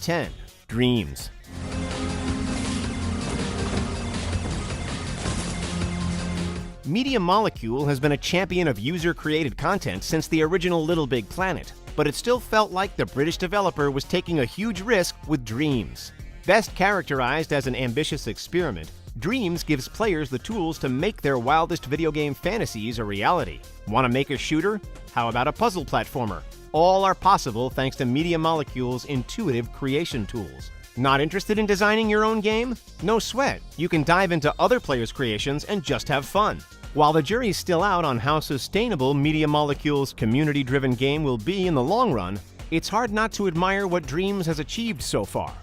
10. Dreams. Media Molecule has been a champion of user-created content since the original Little Big Planet, but it still felt like the British developer was taking a huge risk with Dreams. Best characterized as an ambitious experiment, Dreams gives players the tools to make their wildest video game fantasies a reality. Want to make a shooter? How about a puzzle platformer? All are possible thanks to Media Molecule's intuitive creation tools. Not interested in designing your own game? No sweat. You can dive into other players' creations and just have fun. While the jury's still out on how sustainable Media Molecule's community-driven game will be in the long run, it's hard not to admire what Dreams has achieved so far.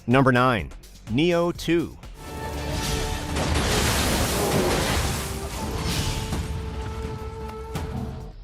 Number 9. Neo 2.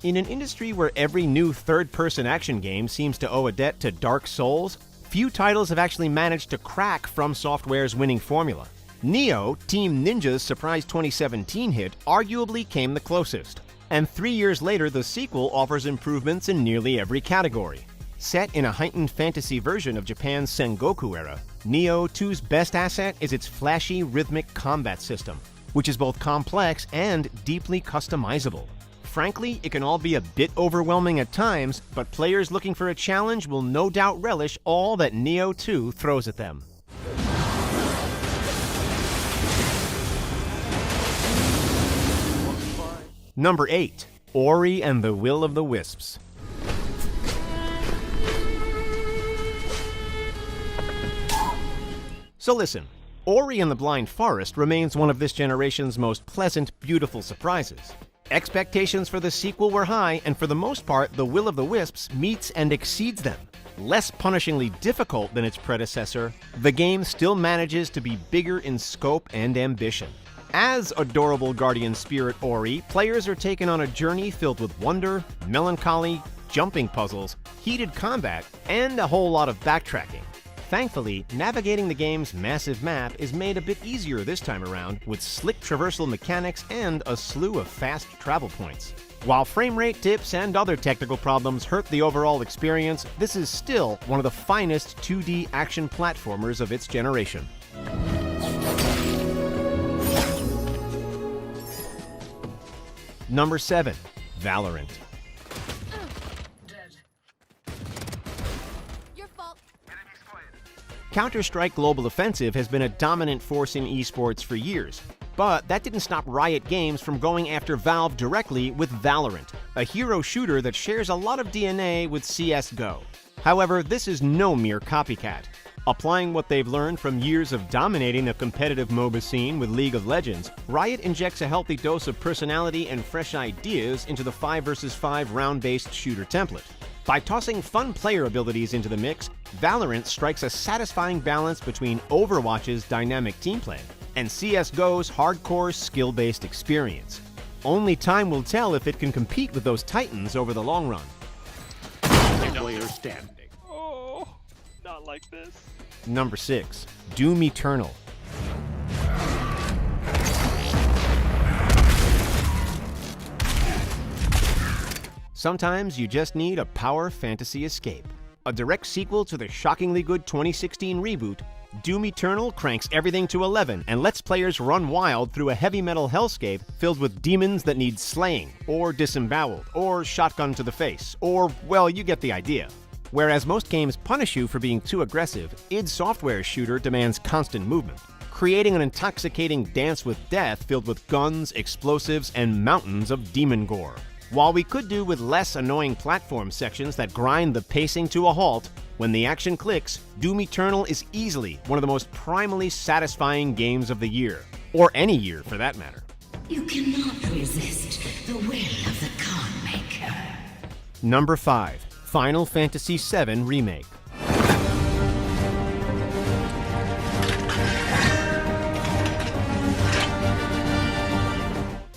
In an industry where every new third-person action game seems to owe a debt to Dark Souls, few titles have actually managed to crack From Software's winning formula. Neo, Team Ninja's surprise 2017 hit, arguably came the closest. And 3 years later, the sequel offers improvements in nearly every category. Set in a heightened fantasy version of Japan's Sengoku era, Neo 2's best asset is its flashy, rhythmic combat system, which is both complex and deeply customizable. Frankly, it can all be a bit overwhelming at times, but players looking for a challenge will no doubt relish all that Neo 2 throws at them. Number 8. Ori and the Will of the Wisps. So listen, Ori and the Blind Forest remains one of this generation's most pleasant, beautiful surprises. Expectations for the sequel were high, and for the most part, The Will of the Wisps meets and exceeds them. Less punishingly difficult than its predecessor, the game still manages to be bigger in scope and ambition. As adorable guardian spirit Ori, players are taken on a journey filled with wonder, melancholy, jumping puzzles, heated combat, and a whole lot of backtracking. Thankfully, navigating the game's massive map is made a bit easier this time around with slick traversal mechanics and a slew of fast travel points. While frame rate dips and other technical problems hurt the overall experience, this is still one of the finest 2D action platformers of its generation. Number 7. Valorant. Counter-Strike Global Offensive has been a dominant force in esports for years, but that didn't stop Riot Games from going after Valve directly with Valorant, a hero shooter that shares a lot of DNA with CS:GO. However, this is no mere copycat. Applying what they've learned from years of dominating the competitive MOBA scene with League of Legends, Riot injects a healthy dose of personality and fresh ideas into the 5 vs 5 round-based shooter template. By tossing fun player abilities into the mix, Valorant strikes a satisfying balance between Overwatch's dynamic team play and CS:GO's hardcore skill-based experience. Only time will tell if it can compete with those titans over the long run. Player standing. Oh, not like this. Number 6. Doom Eternal. Sometimes you just need a power fantasy escape. A direct sequel to the shockingly good 2016 reboot, Doom Eternal cranks everything to 11 and lets players run wild through a heavy metal hellscape filled with demons that need slaying, or disemboweled, or shotgun to the face, or, well, you get the idea. Whereas most games punish you for being too aggressive, id Software's shooter demands constant movement, creating an intoxicating dance with death filled with guns, explosives, and mountains of demon gore. While we could do with less annoying platform sections that grind the pacing to a halt, when the action clicks, Doom Eternal is easily one of the most primally satisfying games of the year. Or any year, for that matter. You cannot resist the will of the Khan Maker. Number 5. Final Fantasy VII Remake.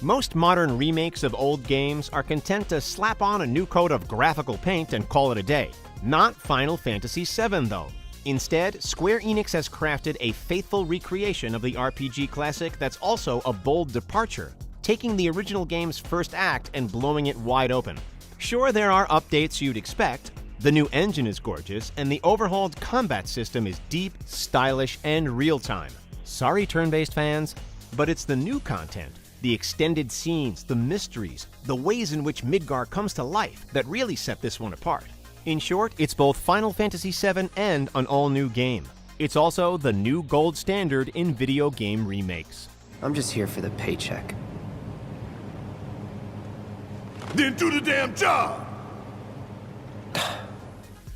Most modern remakes of old games are content to slap on a new coat of graphical paint and call it a day. Not Final Fantasy VII, though. Instead, Square Enix has crafted a faithful recreation of the RPG classic that's also a bold departure, taking the original game's first act and blowing it wide open. Sure, there are updates you'd expect. The new engine is gorgeous, and the overhauled combat system is deep, stylish, and real-time. Sorry, turn-based fans, but it's the new content, the extended scenes, the mysteries, the ways in which Midgar comes to life that really set this one apart. In short, it's both Final Fantasy VII and an all-new game. It's also the new gold standard in video game remakes. I'm just here for the paycheck. Then do the damn job!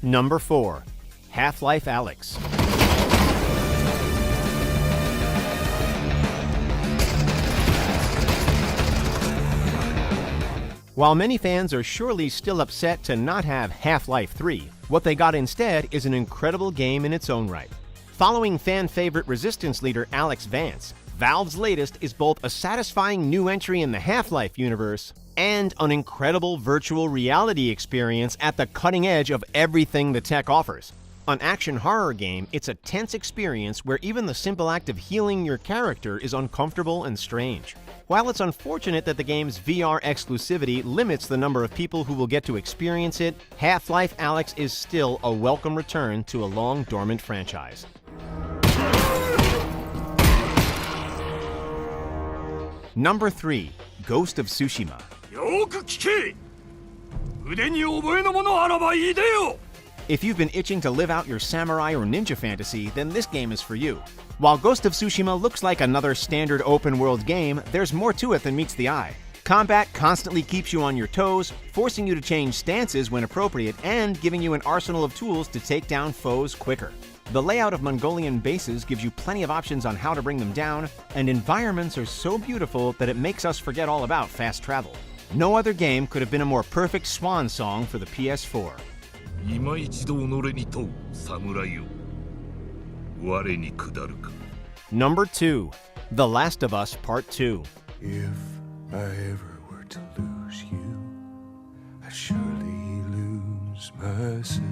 Number 4. Half-Life Alyx. While many fans are surely still upset to not have Half-Life 3, what they got instead is an incredible game in its own right. Following fan-favorite Resistance leader Alex Vance, Valve's latest is both a satisfying new entry in the Half-Life universe and an incredible virtual reality experience at the cutting edge of everything the tech offers. An action horror game, it's a tense experience where even the simple act of healing your character is uncomfortable and strange. While it's unfortunate that the game's VR exclusivity limits the number of people who will get to experience it, Half-Life Alyx is still a welcome return to a long-dormant franchise. Number 3. Ghost of Tsushima. よく聞け。腕に覚えのものあらばいいでよ。 If you've been itching to live out your samurai or ninja fantasy, then this game is for you. While Ghost of Tsushima looks like another standard open-world game, there's more to it than meets the eye. Combat constantly keeps you on your toes, forcing you to change stances when appropriate and giving you an arsenal of tools to take down foes quicker. The layout of Mongolian bases gives you plenty of options on how to bring them down, and environments are so beautiful that it makes us forget all about fast travel. No other game could have been a more perfect swan song for the PS4. 今一度己に問う侍よ我に下るか Number 2. The Last of Us Part 2. If I ever were to lose you, I'd surely lose myself.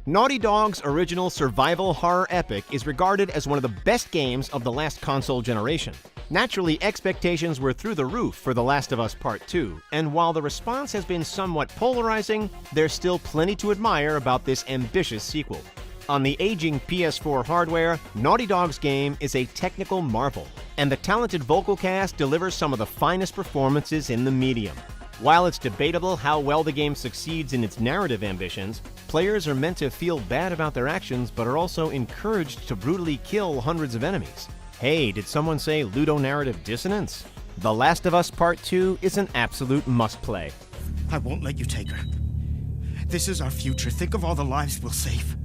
Naughty Dog's original survival horror epic is regarded as one of the best games of the last console generation. Naturally, expectations were through the roof for The Last of Us Part 2, and while the response has been somewhat polarizing, there's still plenty to admire about this ambitious sequel. On the aging PS4 hardware, Naughty Dog's game is a technical marvel, and the talented vocal cast delivers some of the finest performances in the medium. While it's debatable how well the game succeeds in its narrative ambitions, players are meant to feel bad about their actions but are also encouraged to brutally kill hundreds of enemies. Hey, did someone say ludonarrative dissonance? The Last of Us Part 2 is an absolute must-play. I won't let you take her. This is our future. Think of all the lives we'll save.